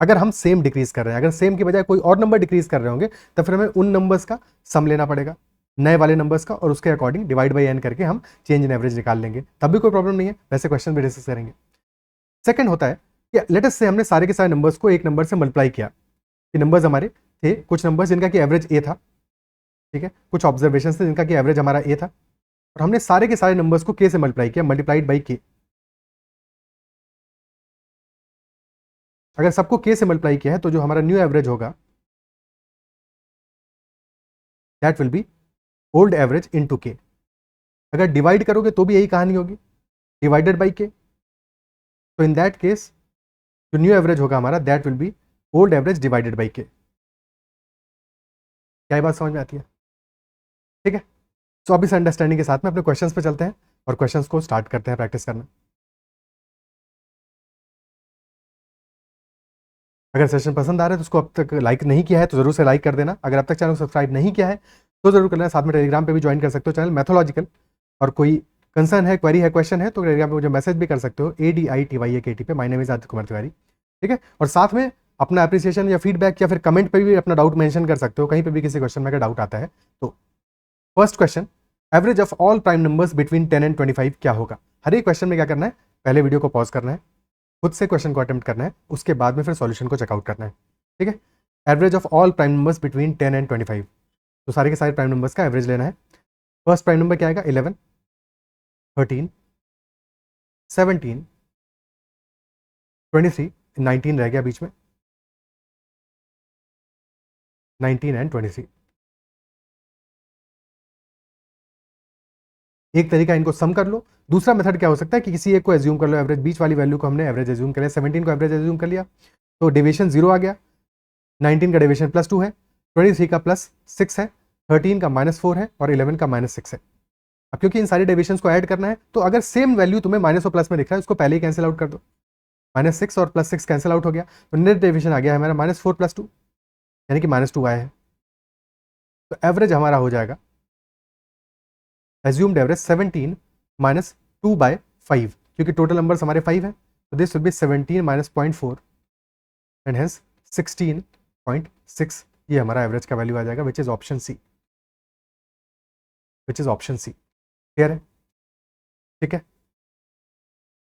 अगर हम सेम डिक्रीज कर रहे हैं, अगर सेम के बजाय कोई और नंबर डिक्रीज कर रहे होंगे तो फिर हमें उन नंबर्स का सम लेना पड़ेगा, नए वाले नंबर्स का, और उसके अकॉर्डिंग डिवाइड बाई n करके हम चेंज इन एवरेज निकाल लेंगे, तब भी कोई प्रॉब्लम नहीं है। वैसे क्वेश्चन भी डिस्कस करेंगे। सेकंड होता है कि लेट अस से हमने सारे के सारे नंबर्स को एक नंबर से मल्टीप्लाई किया। कि नंबर्स हमारे थे कुछ नंबर्स जिनका कि एवरेज ए था, ठीक है, कुछ ऑब्जर्वेशन थे जिनका कि एवरेज हमारा ए था, और हमने सारे के सारे नंबर्स को के से मल्टीप्लाई किया, मल्टीप्लाइड बाई के। अगर सबको के से मल्टीप्लाई किया है तो जो हमारा न्यू एवरेज होगा that will be old average into के। अगर डिवाइड करोगे तो भी यही कहानी होगी, डिवाइडेड बाई के। तो इन दैट केस जो न्यू एवरेज होगा हमारा that will be old average divided by के। क्या ये बात समझ में आती है? ठीक है, तो अब इस अंडरस्टैंडिंग के साथ में अपने क्वेश्चंस पे चलते हैं और क्वेश्चंस को स्टार्ट करते हैं प्रैक्टिस करना। अगर सेशन पसंद आ रहा है तो उसको अब तक लाइक नहीं किया है तो जरूर से लाइक कर देना। अगर अब तक चैनल को सब्सक्राइब नहीं किया है तो जरूर कर लेना। साथ में टेलीग्राम पे भी ज्वाइन कर सकते हो, चैनल मैथोलॉजिकल। और कोई कंसर्न है, क्वेरी है, क्वेश्चन है तो टेलीग्राम पे मुझे मैसेज भी कर सकते हो, ADITYAKT पे। My name is Aditya Kumar Tiwari. ठीक है, और साथ में अपना अप्रिसिएशन या फीडबैक या फिर कमेंट पे भी अपना डाउट मेंशन कर सकते हो, कहीं पे भी किसी क्वेश्चन में अगर डाउट आता है तो। First question, average of all prime numbers between 10 and 25 क्या होगा? हर एक क्वेश्चन में क्या करना है, पहले वीडियो को पॉज करना है, खुद से क्वेश्चन को अटेम्प्ट करना है, उसके बाद में फिर सॉल्यूशन को चेकआउट करना है। ठीक है, average of all prime numbers between 10 and 25। तो सारे के सारे प्राइम नंबर्स का एवरेज लेना है। फर्स्ट प्राइम नंबर क्या आएगा, 11, 13, 17, 23, 19 रह गया बीच में, 19 एंड 23। एक तरीका इनको सम कर लो। दूसरा मेथड क्या हो सकता है कि किसी एक को एज्यूम कर लो एवरेज, बीच वाली वैल्यू को हमने एवरेज एज्यूम कर लिया, 17 को एवरेज एज्यूम कर लिया तो डेविएशन 0 आ गया, 19 का डेविएशन +2 है, 23 का +6 है, 13 का -4 है और 11 का -6 है। अब क्योंकि इन सारी डेविएशंस को ऐड करना है तो अगर सेम वैल्यू तुम्हें माइनस और प्लस में दिख रहा है उसको पहले ही कैंसिल आउट कर दो। -6 और +6 कैंसिल आउट हो गया तो नेट डेविएशन आ गया है हमारा -4 + 2 यानी कि -2 आया है। तो एवरेज हमारा हो जाएगा एज्यूम्ड एवरेज 17 - 2/5, क्योंकि टोटल नंबर्स हमारे 5 हैं तो this will be 17 - 0.4 and hence 16.6। ये हमारा एवरेज का वैल्यू आ जाएगा which is option C, which is option C. Clear है? ठीक है,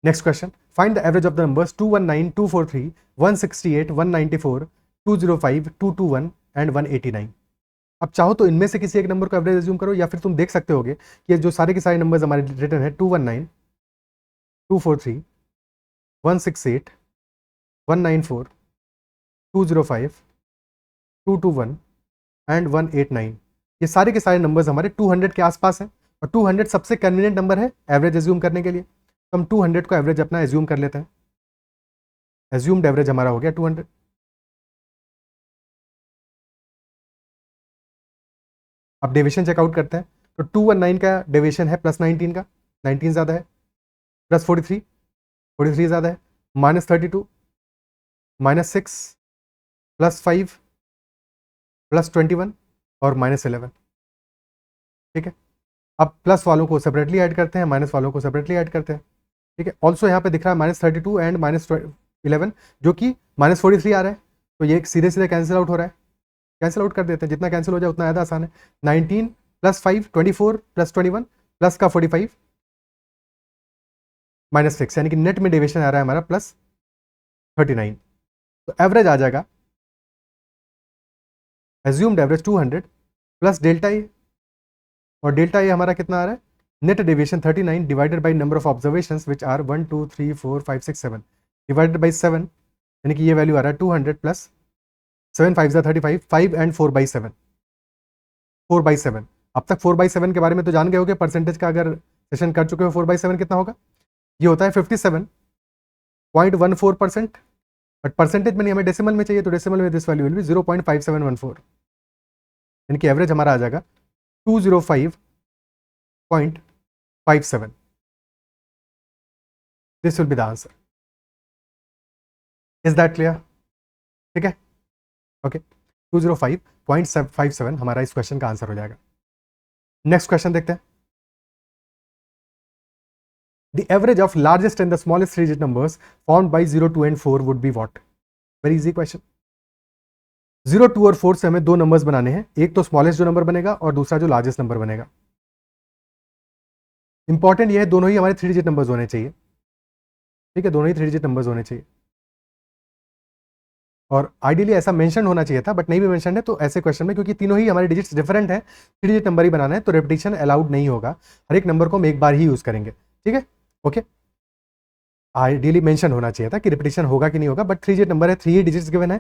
next question, find the average of the numbers 219, 243, 168, 194, 205, 221 and 189। अब चाहो तो इनमें से किसी एक नंबर को एवरेज एज्यूम करो या फिर तुम देख सकते होगे कि जो सारे के सारे नंबर्स हमारे रिटर्न है 219, 243, 168, 194, 205, 221 एंड 189, ये सारे के सारे नंबर्स हमारे 200 के आसपास हैं और 200 सबसे कन्वीनियंट नंबर है एवरेज एज्यूम करने के लिए। तो हम 200 को एवरेज अपना एज्यूम कर लेते हैं। एज्यूम्ड एवरेज हमारा हो गया 200। अब डेविएशन चेकआउट करते हैं तो 219 का डेविएशन है +19 का, 19 ज़्यादा है, प्लस 43, 43 ज़्यादा है, -32, -6, +5, +21 और -11। ठीक है, अब प्लस वालों को सेपरेटली ऐड करते हैं, माइनस वालों को सेपरेटली ऐड करते हैं। ठीक है, ऑल्सो यहाँ पे दिख रहा है -32 एंड -11 जो कि -43 आ रहा है, तो ये सीधे सीधे कैंसिल आउट हो रहा है, कैंसिल आउट कर देते हैं, जितना कैंसिल हो जाए उतना ज़्यादा आसान है। 19 + 5 24 + 21 प्लस का 45 -6, यानी कि नेट में डेविएशन आ रहा है हमारा +39। तो एवरेज आ जाएगा, assumed average 200 plus delta A, और डेल्टा ए हमारा कितना आ रहा है, net deviation 39 divided by number of observations which are 1 2 3 4 5 6 7 divided by 7, यानी कि ये वैल्यू आ रहा है 200 प्लस 7 5 35, 5 एंड 4/7, 4/7। अब तक 4/7 के बारे में तो जान गए होगे, परसेंटेज का अगर सेशन कर चुके हो 4/7 कितना होगा, ये होता है 57.14%, बट परसेंटेज में नहीं, हमें डेसिमल में चाहिए, तो डेसिमल में दिस वैल्यू विल बी 0.5714, यानी कि एवरेज हमारा आ जाएगा 205.57। This will be the answer. Is that clear? ठीक है, ओके, 205.57 हमारा इस क्वेश्चन का आंसर हो जाएगा। नेक्स्ट क्वेश्चन देखते हैं। The average of largest and the smallest three-digit numbers formed by 0, 2 and 4 would be what? Very easy question. 0, 2 और 4 से हमें दो नंबर्स बनाने हैं, एक तो स्मॉलेस्ट जो नंबर बनेगा और दूसरा जो लार्जेस्ट नंबर बनेगा। इंपॉर्टेंट ये है दोनों ही हमारे 3 डिजिट नंबर्स होने चाहिए। ठीक है, दोनों ही 3 डिजिट नंबर्स होने चाहिए, और आइडियली ऐसा मेंशन होना चाहिए था, बट नहीं भी मेंशन है तो ऐसे क्वेश्चन में, क्योंकि तीनों ही हमारे डिजिट्स डिफरेंट है, 3 डिजिट नंबर ही बनाना है, तो रेपिटेशन अलाउड नहीं होगा, हर एक नंबर को हम एक बार ही यूज करेंगे। ठीक है, ओके, आइडियली मेंशन होना चाहिए था कि रिपीटिशन होगा कि नहीं होगा, बट 3 डिजिट नंबर है, 3 ही डिजिट्स गिवन है,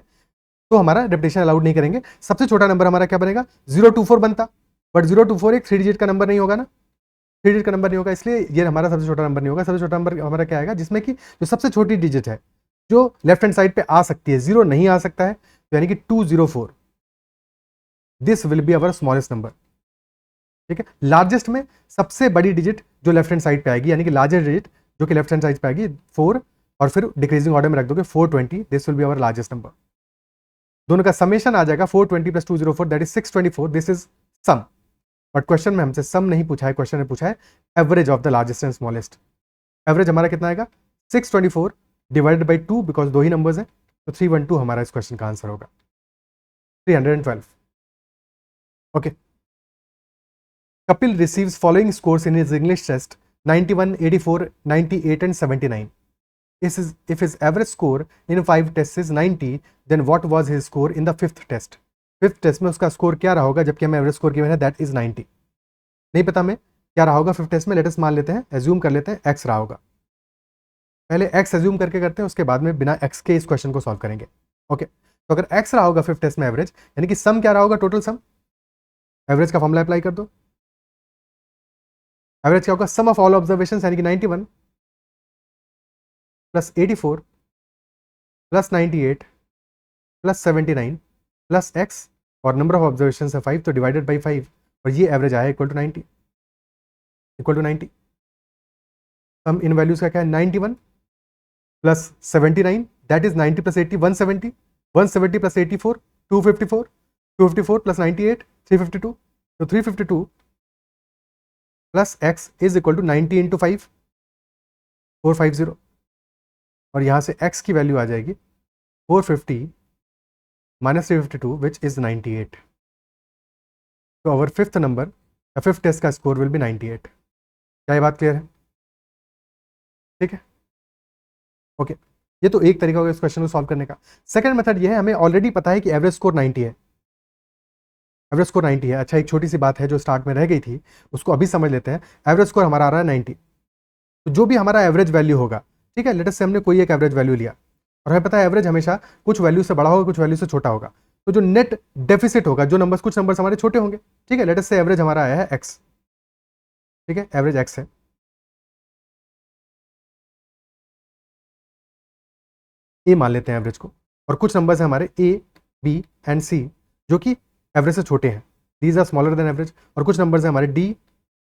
तो हमारा रिपीटिशन अलाउड नहीं करेंगे। सबसे छोटा नंबर हमारा क्या बनेगा, 024 बनता, बट 024 एक 3 डिजिट का नंबर नहीं होगा ना, 3 डिजिट का नंबर नहीं होगा, इसलिए ये हमारा सबसे छोटा नंबर नहीं होगा। सबसे छोटा नंबर हमारा क्या आएगा, जिसमें कि जो सबसे छोटी डिजिट है जो लेफ्ट हैंड साइड पे आ सकती है, 0 नहीं आ सकता है, तो यानी कि 204, this will be our smallest number. ठीक है, लार्जेस्ट में सबसे बड़ी डिजिट जो लेफ्ट हैंड साइड पे आएगी, यानी कि लार्जेस्ट डिजिट जो कि लेफ्ट हैंड साइड पे आएगी 4, और फिर डिक्रीजिंग ऑर्डर में रख दोगे 420, this will be our largest number. दोनों का समेशन आ जाएगा 420 + 204, that is 624, this is sum. But question में हमसे सम नहीं पूछा है, क्वेश्चन ने पूछा है average of the largest and smallest. Average हमारा कितना आएगा, 624 डिवाइडेड बाई 2, बिकॉज दो ही नंबर्स हैं, तो 312 हमारा इस क्वेश्चन का आंसर होगा, 312। Okay, Kapil receives following scores in his English test: 91, 84, 98 and 79. If his average score in 5 tests is 90, then what was his score in the 5th test? 5th test में उसका score क्या रहा होगा, जबकि हमें average score given है that is 90। नहीं पता हमें क्या रहा होगा 5th टेस्ट में, लेटेस्ट मान लेते हैं, एज्यूम कर लेते हैं x रहा होगा। पहले x एज्यूम करके करते हैं, उसके बाद में बिना x के इस क्वेश्चन को सॉल्व करेंगे। ओके, तो अगर x रहा होगा 5th टेस्ट में एवरेज, यानी कि सम क्या रहा होगा, टोटल सम, एवरेज का फॉर्मूला अप्लाई कर दो। एवरेज क्या होगा, सम ऑफ ऑल ऑब्जर्वेशन, यानी कि 91 plus 84 plus 98 plus 79 plus x, और नंबर ऑफ ऑब्जर्वेशन है 5, तो डिवाइडेड बाई 5, और ये एवरेज आया equal to 90, equal to 90। Sum इन वैल्यूज का क्या है, 91 plus 79, that is 90 plus 80, 170, 170 plus 84, 254, 254 plus 98, 352, तो 352 plus X is equal to 90 into 5, 450, और यहाँ से x की वैल्यू आ जाएगी 450 माइनस 352 विच इज 98। तो अवर 5th नंबर, 5th टेस्ट का स्कोर विल बी 98। क्या ये बात क्लियर है? ठीक है, ओके, ये तो एक तरीका होगा इस क्वेश्चन को सॉल्व करने का। सेकंड मेथड ये है, हमें ऑलरेडी पता है कि एवरेज स्कोर 90 है, एवरेज स्कोर 90 है। अच्छा, एक छोटी सी बात है जो स्टार्ट में रह गई थी, उसको अभी समझ लेते हैं। एवरेज स्कोर हमारा आ रहा है 90, तो जो भी हमारा एवरेज वैल्यू होगा, ठीक है, लेटेस्ट से हमने कोई एक एवरेज वैल्यू लिया, और हमें पता है एवरेज हमेशा कुछ वैल्यू से बड़ा होगा, कुछ वैल्यू से छोटा होगा, तो जो नेट डेफिसिट होगा, जो नंबर्स, कुछ नंबर्स हमारे छोटे होंगे, ठीक है, लेटेस्ट से एवरेज हमारा आया है x, ठीक है, एवरेज x है, a मान लेते हैं एवरेज को, और कुछ नंबर्स हैं हमारे a, b एंड c जो कि एवरेज से छोटे हैं, these are smaller than average, और कुछ नंबर्स हैं हमारे d,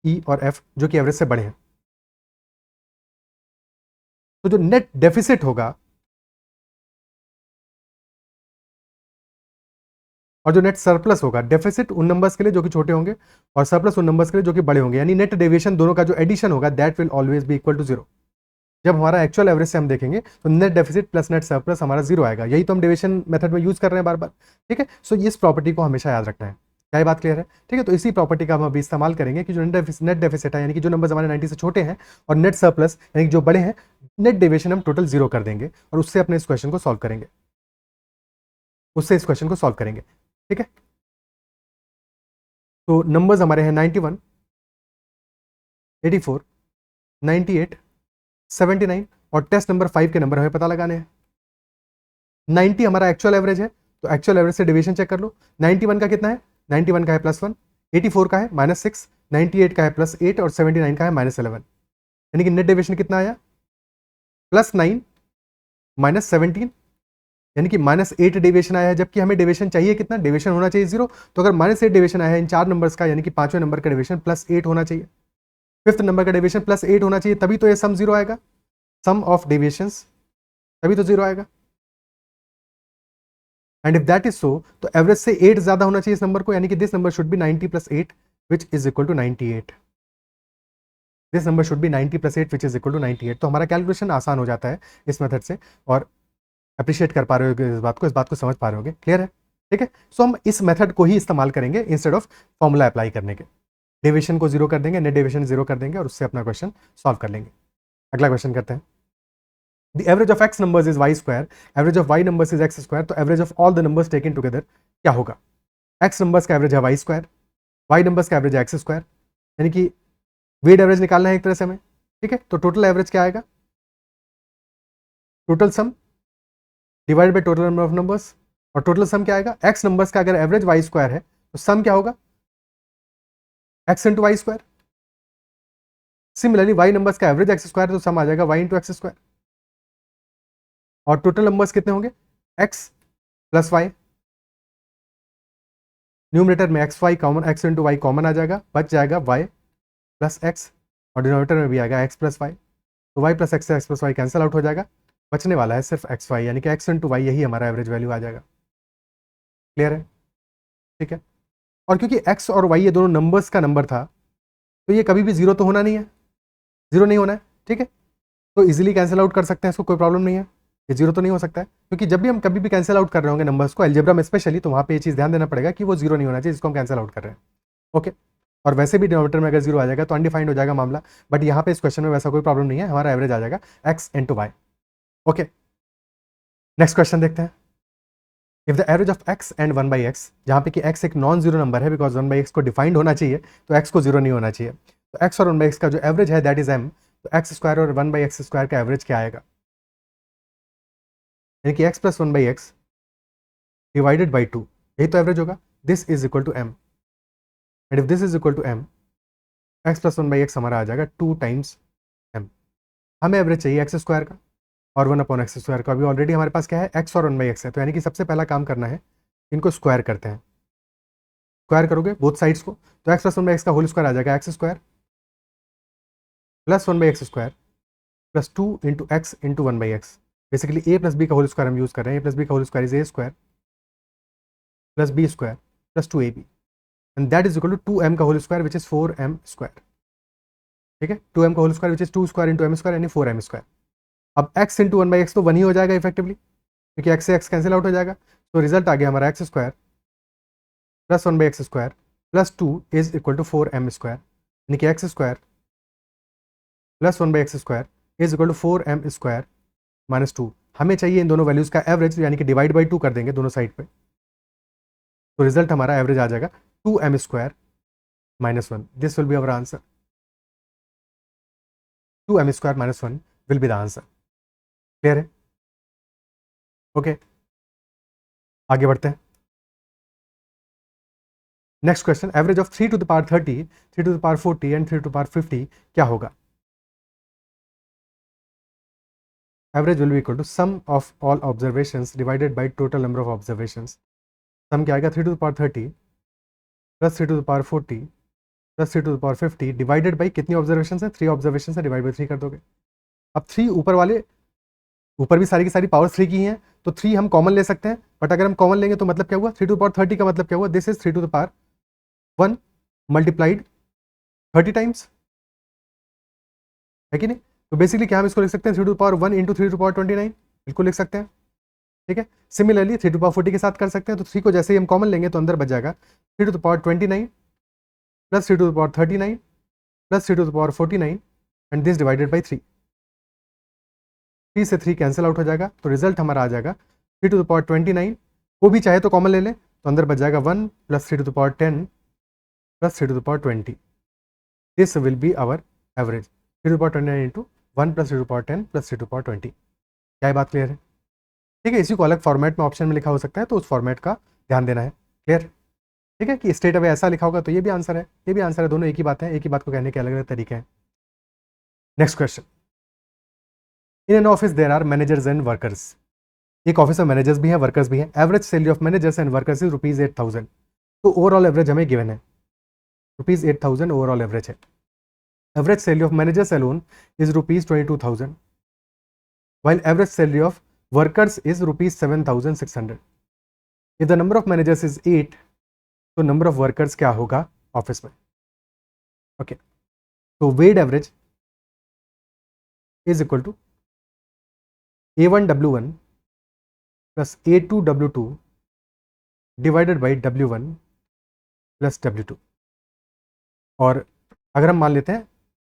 e और f जो कि एवरेज से बड़े हैं। तो जो नेट डेफिसिट होगा और जो नेट सरप्लस होगा, डेफिसिट उन नंबर्स के लिए जो कि छोटे होंगे और सरप्लस उन नंबर्स के लिए जो कि बड़े होंगे, यानी नेट डेविएशन दोनों का जो एडिशन होगा that will always be equal to zero. जब हमारा एक्चुअल एवरेज से हम देखेंगे तो net deficit plus net surplus हमारा जीरो आएगा। यही तो हम डेविएशन मेथड में यूज कर रहे हैं बार बार, ठीक है। सो इस प्रॉपर्टी को हमेशा याद रखना है। क्या ये बात क्लियर है? ठीक है, तो इसी प्रॉपर्टी का हम अभी इस्तेमाल करेंगे कि जो नेट डेफिसिट है, यानी कि जो नंबर हमारे 90 से छोटे हैं, और नेट सरप्लस यानी कि जो बड़े हैं, नेट डेविएशन हम टोटल जीरो कर देंगे और उससे अपने इस क्वेश्चन को सॉल्व करेंगे, ठीक है। तो नंबर्स हमारे हैं 91, 84, 98, 79 और टेस्ट नंबर 5 के नंबर हमें पता लगाने हैं। 90 हमारा एक्चुअल एवरेज है, तो एक्चुअल एवरेज से डिवीजन चेक कर लो। 91 का कितना है? 91 का है +1, 84 का है -6, 98 का है +8 और 79 का है -11, यानी कि नेट डिवीजन कितना आया? +9 -17, यानी कि -8 डेविएशन आया है, जबकि हमें डेविएशन चाहिए कितना? डेविएशन होना चाहिए 0। तो अगर -8 डेविएशन आया है इन चार नंबर्स का, यानी कि पांचवें नंबर का डेविएशन +8 होना चाहिए, फिफ्थ नंबर का डेविएशन +8 होना चाहिए, तभी तो ये सम 0 आएगा, सम ऑफ डेविएशंस, तभी तो 0 आएगा। And if that is so, तो एवरेज से 8 ज्यादा होना चाहिए इस नंबर को, यानी कि this number should be 90 + 8 which is equal to 98। This number should be 90 + 8 which is equal to 98। तो हमारा कैलकुलेशन आसान हो जाता है इस मेथड से, और अप्रिशिएट कर पा रहे होगे इस बात को समझ पा रहे होगे। क्लियर है? ठीक है। सो हम इस मेथड को ही इस्तेमाल करेंगे इंस्टेड ऑफ फॉर्मूला अप्लाई करने के। डेविएशन को 0 कर देंगे, नेट डेविएशन 0 कर देंगे और उससे अपना क्वेश्चन सॉल्व कर लेंगे। अगला क्वेश्चन करते हैं। The average of x numbers is y square, average of y numbers is x square, तो average of all the numbers taken together क्या होगा? x numbers का एवरेज है y स्क्वायर, y numbers का एवरेज है x square, यानी कि wait average निकालना है एक तरह से हमें, ठीक है। तो टोटल एवरेज क्या आएगा? Total sum divide by total number of numbers, और टोटल सम क्या आएगा? x नंबर्स का अगर एवरेज y स्क्वायर है तो सम क्या होगा? x into y square. Similarly y numbers का एवरेज x स्क्वायर, तो सम आ जाएगा y इंटू एक्स स्क्वायर, और टोटल नंबर्स कितने होंगे? x प्लस वाई, न्यूमरेटर में x y common, x into y common आ जाएगा, बच जाएगा y प्लस एक्स, और डिनोमिनेटर में भी आएगा x प्लस वाई, तो y प्लस एक्स से x plus y cancel out हो जाएगा, बचने वाला है सिर्फ एक्स वाई, यानी कि x इंटू वाई, यही हमारा एवरेज वैल्यू आ जाएगा। क्लियर है? ठीक है। और क्योंकि x और y ये दोनों नंबर्स का नंबर था, तो ये कभी भी जीरो तो होना नहीं है, जीरो नहीं होना है, ठीक है। तो इजीली कैंसिल आउट कर सकते हैं इसको, कोई प्रॉब्लम नहीं है, ये जीरो तो नहीं हो सकता है, क्योंकि जब भी हम कभी भी कैंसिल आउट कर रहे होंगे नंबर्स को अलजेब्रा में स्पेशली, तो वहाँ पे ये चीज़ ध्यान देना पड़ेगा कि वो जीरो नहीं होना चाहिए जिसको हम कैंसिल आउट कर रहे हैं। ओके। और वैसे भी डिनोमिनेटर में अगर जीरो आ जाएगा तो अनडिफाइंड हो जाएगा मामला, बट यहाँ पे इस क्वेश्चन में वैसा कोई प्रॉब्लम नहीं है, हमारा एवरेज आ जाएगा X into Y. Okay, next question देखते हैं। If the average of x and 1/x, जहाँ पे कि x एक नॉन जीरो नंबर है, बिकॉज 1/x को डिफाइंड होना चाहिए, तो x को जीरो नहीं होना चाहिए, तो x और 1/x का जो एवरेज है दैट इज m, तो x स्क्वायर और 1/x स्क्वायर का एवरेज क्या आएगा? यानी कि x plus 1/x divided by 2, यही तो एवरेज होगा। This is equal to m, and if this is equal to m, x plus 1/x हमारा आ जाएगा 2 टाइम्स m। हमें एवरेज चाहिए x स्क्वायर का और 1/x स्क्वायर का। अभी ऑलरेडी हमारे पास क्या है? x और 1/x है, तो यानी कि सबसे पहला काम करना है, इनको स्क्वायर करते हैं। स्क्वायर करोगे बोथ साइड्स को, तो x प्लस 1/x का होल स्क्वायर आ जाएगा X square plus 1/x square plus 2 into X into 1/x। Basically a plus B का होल स्क्वायर हम यूज कर रहे हैं, a प्लस बी का whole square is a square plus B square plus 2ab, and that is equal to 2m का whole square which is 4m square. ठीक है, 2m का whole square which is 2 square into m square, यानी 4m square. अब x into 1/x तो 1 ही हो जाएगा effectively, क्योंकि x से x कैंसिल आउट हो जाएगा, तो रिजल्ट आ गया हमारा X square plus 1/x square plus 2 is equal to 4m square, यानी कि X square plus 1/x square is equal to 4m square minus 2। हमें चाहिए इन दोनों वैल्यूज का एवरेज, यानी कि डिवाइड बाई 2 कर देंगे दोनों साइड पे, तो रिजल्ट हमारा एवरेज आ जाएगा 2m square minus 1। This will be our answer, 2m square minus 1 will be the answer. Clear है? ओके, आगे बढ़ते हैं। Next question, average of 3 to the power 30, 3 to the power 40 and 3 to the power 50 क्या होगा? Average will be equal to sum of all observations divided by total number of observations. Sum क्या आएगा? 3 to the power 30 plus 3 to the power 40 plus 3 to the power 50 divided by कितनी observation है? 3 observation है, divide by 3 कर दोगे। अब 3 ऊपर वाले ऊपर भी सारी की सारी पावर 3 की हैं, तो 3 हम कॉमन ले सकते हैं, बट अगर हम कॉमन लेंगे तो मतलब क्या हुआ, 3 टू द पावर 30 का मतलब क्या हुआ, this is 3 to the power 1 multiplied 30 times, है कि नहीं। तो बेसिकली क्या हम इसको लिख सकते हैं 3 to the power 1 into 3 to the power 29, बिल्कुल लिख सकते हैं, ठीक है। सिमिलरली 3 टू द पावर 40 के साथ कर सकते हैं, तो 3 को जैसे ही हम कॉमन लेंगे तो अंदर बच जाएगा 3 to the power 29 plus 3 to the power 39 plus 3 to the power 49 and this divided by 3, 3 से 3 कैंसिल आउट हो जाएगा, तो रिजल्ट हमारा आ जाएगा 3 टू द पावर 29 को भी चाहे तो कॉमन ले लें, तो अंदर बच जाएगा 1 plus 3 to the power 10 plus 3 to the power 20, this will be our average 3 to the power 29 into 1 plus 3 to the power 10 plus 3 to the power 20। क्या ये बात क्लियर है? ठीक है, इसी को अलग फॉर्मेट में ऑप्शन में लिखा हो सकता है, तो उस फॉर्मेट का ध्यान देना है। क्लियर? ठीक है, कि स्टेट अवे ऐसा लिखा होगा तो ये भी आंसर है, ये भी आंसर है, दोनों एक ही बात है, एक ही बात को कहने के अलग अलग तरीके हैं। Next question, in an office there are managers and workers, एक ऑफिस में मैनेजर्स भी हैं वर्कर्स भी हैं, average salary of managers and workers is ₹8,000, तो ओवरऑल एवरेज हमें गिवन है ₹8,000 ओवरऑल एवरेज है। Average salary of managers alone is ₹22,000 while average salary of workers is ₹7,600। if the number of managers is 8, तो number of workers क्या होगा office में? Okay, तो weight average is equal to A1W1 प्लस A2W2 divided by W1 plus W2। और अगर हम मान लेते हैं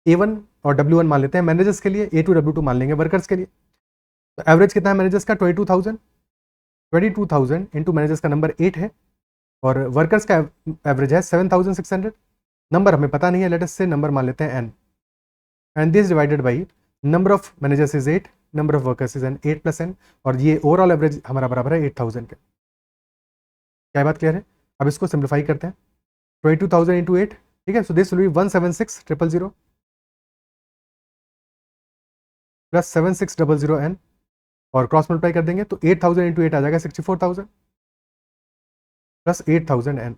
A1 और W1 मान लेते हैं मैनेजर्स के लिए, A2W2 मान लेंगे वर्कर्स के लिए, तो एवरेज कितना है मैनेजर्स का 22,000 इंटू मैनेजर्स का नंबर 8 है और वर्कर्स का एवरेज है 7,600, नंबर हमें पता नहीं है, लेट अस से नंबर मान लेते हैं n, and this divided by number of managers is 8, number of workers is n, 8 plus n, और ये ओवरऑल एवरेज हमारा बराबर है 8,000 के। क्या बात क्लियर है? अब इसको सिंप्लीफाई करते हैं, 22,000 इंटू 8, ठीक है, so this will B 176,000 plus 76,000 n, और क्रॉस मल्टीप्लाई कर देंगे तो 8,000 इंटू 8 आ जाएगा 64,000 प्लस 8,000 n,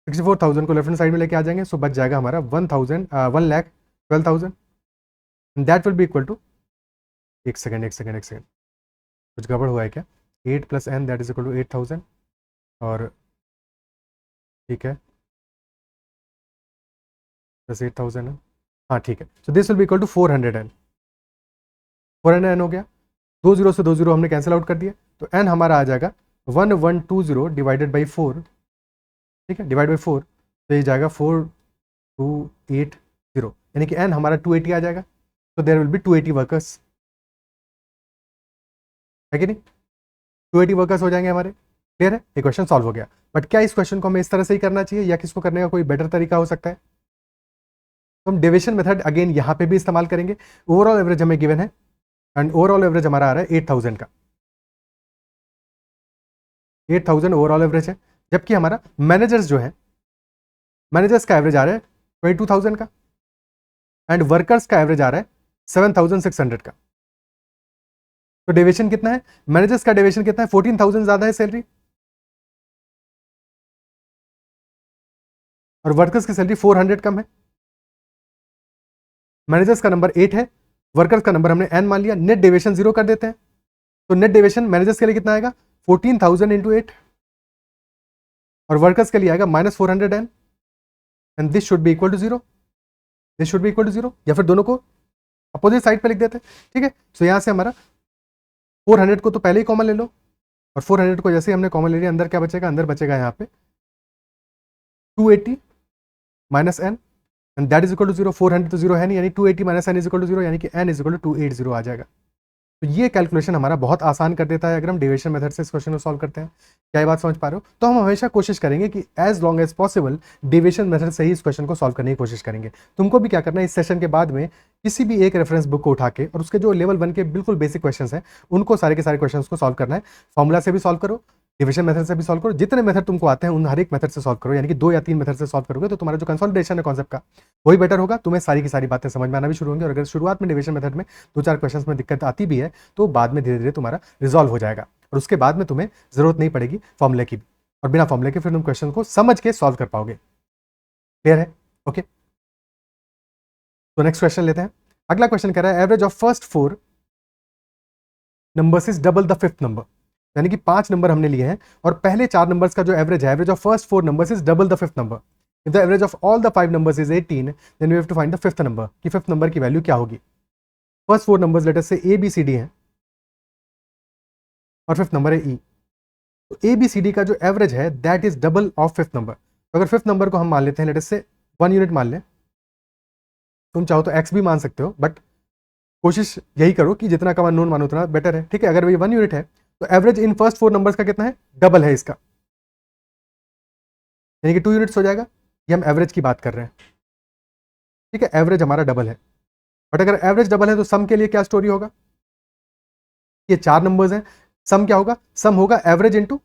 64,000 को लेफ्ट हैंड साइड में लेके आ जाएंगे, सो बच जाएगा हमारा 1,12,000, that will be equal to, एक सेकेंड कुछ गड़बड़ हुआ है क्या, 8 plus n that is equal to 8,000, और ठीक है प्लस 8,000 है, हाँ ठीक है, so this will be equal to 400n, 400n हो गया, 2 जीरो से 2 जीरो हमने कैंसिल आउट कर दिया, तो n हमारा आ जाएगा 1120 डिवाइडेड बाई 4, ठीक है, डिवाइड बाई 4, तो ये जाएगा 4280, यानी कि n हमारा 280 आ जाएगा, तो देयर विल बी 280 वर्कर्स, है कि नहीं, 280 वर्कर्स हो जाएंगे हमारे। क्लियर है? ये क्वेश्चन सॉल्व हो गया, बट क्या इस क्वेश्चन को हमें इस तरह से ही करना चाहिए या किसको करने का कोई बेटर तरीका हो सकता है? तो हम डिविजन मेथड अगेन यहाँ पे भी इस्तेमाल करेंगे। ओवरऑल एवरेज हमें गिवन है एंड ओवरऑल एवरेज हमारा आ रहा है 8,000 का, 8,000 ओवरऑल एवरेज है, जबकि हमारा मैनेजर्स जो है, मैनेजर्स का एवरेज आ रहा है 22,000 का एंड वर्कर्स का एवरेज आ रहा है 7,600 का। तो डेविएशन कितना है? मैनेजर्स का डेविएशन कितना है? 14,000 ज्यादा है सैलरी, और वर्कर्स की सैलरी 400 कम है। मैनेजर्स का नंबर 8 है, वर्कर्स का नंबर हमने n मान लिया, नेट डेविएशन 0 कर देते हैं, तो नेट डेविएशन मैनेजर्स के लिए कितना आएगा? 14,000 इंटू 8, और वर्कर्स के लिए आएगा -400n, and this should be equal to 0, this should be equal to 0, या फिर दोनों को अपोजिट साइड पे लिख देते हैं, ठीक है। सो यहां से हमारा 400 को तो पहले ही कॉमन ले लो, और 400 को जैसे ही हमने कॉमन ले लिया, अंदर क्या बचेगा? अंदर बचेगा यहाँ पे 280 minus n, and that is equal to 0, 400 तो 0 है नहीं, यानी 280 minus n is equal to 0, यानी कि n इज इक्वल टू 280 आ जाएगा। तो ये कैलकुलेशन हमारा बहुत आसान कर देता है अगर हम डेविएशन मेथड से इस क्वेश्चन को सॉल्व करते हैं। क्या ये बात समझ पा रहे हो? तो हम हमेशा कोशिश करेंगे कि as long as possible deviation method से ही इस क्वेश्चन को सॉल्व करने की कोशिश करेंगे। तुमको भी क्या करना है, इस सेशन के बाद में किसी भी एक रेफरेंस बुक को उठा के और उसके जो लेवल 1 के बिल्कुल बेसिक क्वेश्चन हैं उनको सारे के सारे क्वेश्चन को सॉल्व करना है। फॉर्मूला से भी सॉल्व करो, डिविजन मेथड से भी सॉल्व करो, जितने मेथड तुमको आते हैं उन हर एक मेथड से सॉल्व करो, यानी कि 2 या 3 मेथड से सॉल्व करोगे तो तुम्हारा जो कंसोलिडेशन है कॉन्सेप्ट का वही बेटर होगा, तुम्हें सारी की सारी बातें समझ में आना भी शुरू होंगी। और अगर शुरुआत में डिविजन मेथड में 2-4 क्वेश्चंस में दिक्कत आती भी है तो बाद में धीरे धीरे तुम्हारा रिजॉल्व हो जाएगा, और उसके बाद में तुम्हें जरूरत नहीं पड़ेगी फॉर्मूले की भी, और बिना फॉर्मूले के फिर तुम क्वेश्चन को समझ के सॉल्व कर पाओगे। क्लियर है? ओके, तो नेक्स्ट क्वेश्चन लेते हैं। अगला क्वेश्चन कह रहा है average of first 4 numbers is double the fifth number, यानी कि 5 नंबर हमने लिए हैं और पहले 4 नंबर्स का जो एवरेज है, average of first 4 numbers is double the fifth number. If the average of all the 5 numbers is 18 then we have to find the fifth number, कि फिफ्थ नंबर की वैल्यू क्या होगी। फर्स्ट 4 नंबर्स लेटर से A B C D हैं और fifth number है ई। तो A B C D का जो एवरेज है that is double of fifth number. तो अगर फिफ्थ नंबर को हम मान लेते हैं लेटर से 1 यूनिट मान लें, तुम चाहो तो एक्स भी मान सकते हो, बट कोशिश यही करो कि जितना कम अननोन मानो उतना बेटर है, ठीक है। अगर ये 1 यूनिट है तो एवरेज इन फर्स्ट 4 नंबर्स का कितना है, डबल है इसका, यानी कि 2 यूनिट्स हो जाएगा। ये हम एवरेज की बात कर रहे हैं, ठीक है, एवरेज हमारा डबल है। बट अगर एवरेज डबल है तो सम के लिए क्या स्टोरी होगा, ये 4 नंबर्स हैं, सम क्या होगा, सम होगा एवरेज इंटू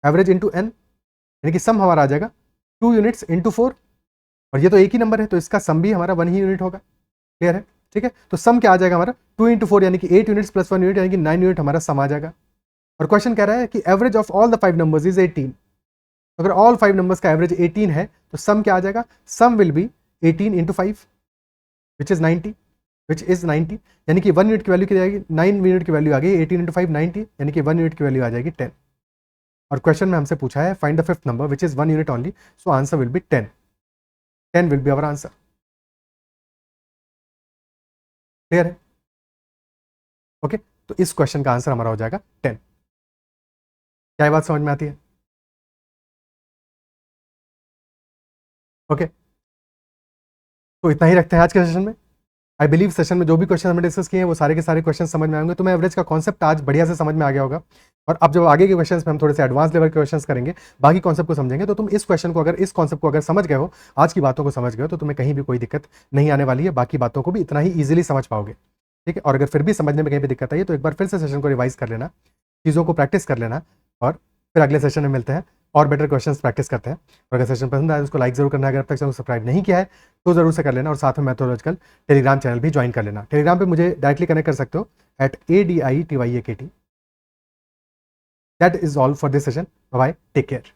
एन, यानी कि सम हमारा आ जाएगा 2 यूनिट्स इंटू 4, और ये तो एक ही नंबर है तो इसका सम भी हमारा 1 ही यूनिट होगा। क्लियर है, ठीक है। तो सम क्या आ जाएगा हमारा 2 इंटू 4 यानी कि 8 यूनिट्स प्लस 1 यूनिट यानी कि 9 यूनिट हमारा सम आ जाएगा। और क्वेश्चन कह रहा है कि average of all the 5 numbers is 18। अगर ऑल 5 नंबर्स का एवरेज 18 है तो सम क्या आ जाएगा, sum will be 18 into 5 which is 90, यानी कि 1 यूनिट की वैल्यू क्या जाएगी, 9 यूनिट की वैल्यू आ गई, 18 इंटू 5 90, यानी कि 1 यूनिट की वैल्यू आ जाएगी 10। और क्वेश्चन में हमसे पूछा है find the fifth number which is 1 unit only, so answer will be 10 will be our answer. Clear है, ओके। तो इस क्वेश्चन का आंसर हमारा हो जाएगा 10। क्या बात समझ में आती है, ओके। तो इतना ही रखते हैं आज के सेशन में। आई बिलीव सेशन में जो भी क्वेश्चन हमने डिस्कस किए हैं वो सारे के सारे क्वेश्चन समझ में आएंगे। तो मैं एवरेज का कॉन्सेप्ट आज बढ़िया से समझ में आ गया होगा, और अब जब आगे के क्वेश्चंस में हम थोड़े से एडवांस लेवल के क्वेश्चंस करेंगे, बाकी कॉन्सेप्ट को समझेंगे, तो तुम इस क्वेश्चन को अगर इस कॉन्सेप्ट को अगर समझ गए हो, आज की बातों को समझ गए हो, तो तुम्हें कहीं भी कोई दिक्कत नहीं आने वाली है, बाकी बातों को भी इतना ही ईजिली समझ पाओगे, ठीक है। और अगर फिर भी समझने में कहीं भी दिक्कत आई है तो एक बार फिर से सेशन को रिवाइज कर लेना, चीज़ों को प्रैक्टिस कर लेना, और फिर अगले सेशन में मिलते हैं और बेटर क्वेश्चंस प्रैक्टिस करते हैं। और अगर सेशन पसंद आए तो उसको लाइक जरूर करना है, अगर अब तक चैनल को सब्सक्राइब नहीं किया है तो जरूर से कर लेना, और साथ में मैथोलॉजिकल टेलीग्राम चैनल भी ज्वाइन कर लेना। टेलीग्राम पे मुझे डायरेक्टली कनेक्ट कर सकते हो @ADITYAKT। That is all for this session, bye, take care.